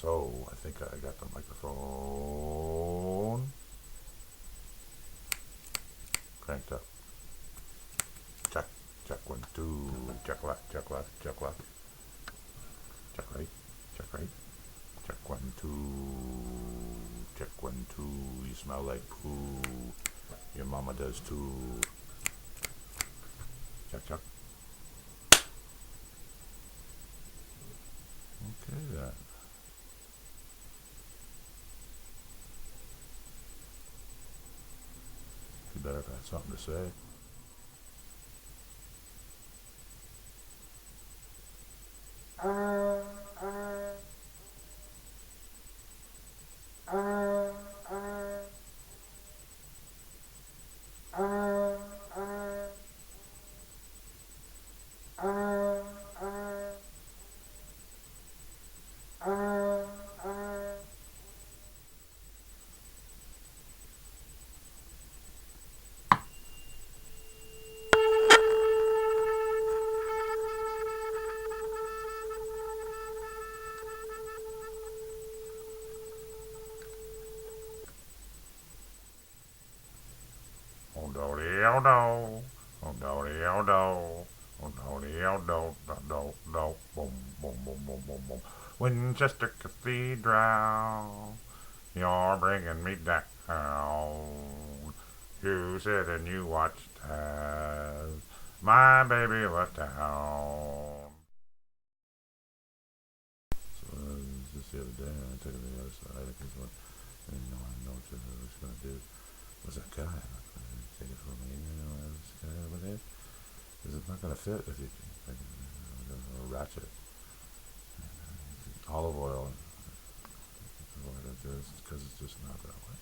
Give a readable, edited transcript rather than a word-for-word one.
So I think I got the microphone cranked up. Check, check 1, 2, check left, check left, check left, check right, check right, check 1, 2, check 1, 2. You smell like poo. Your mama does too. Check, check. Okay then. You better have something to say. Oh do do do, oh do do do, oh do do do do, boom boom boom boom boom boom. Winchester Cathedral, you're bringing me down. You sit and you watched as my baby left town. So just the other day, I took it to the other side because I didn't know what I was going to do. Was that guy? I'm not going to take it from me. This guy over there. Because it's not going to fit if you like, ratchet. Olive oil. Because it's just not that way.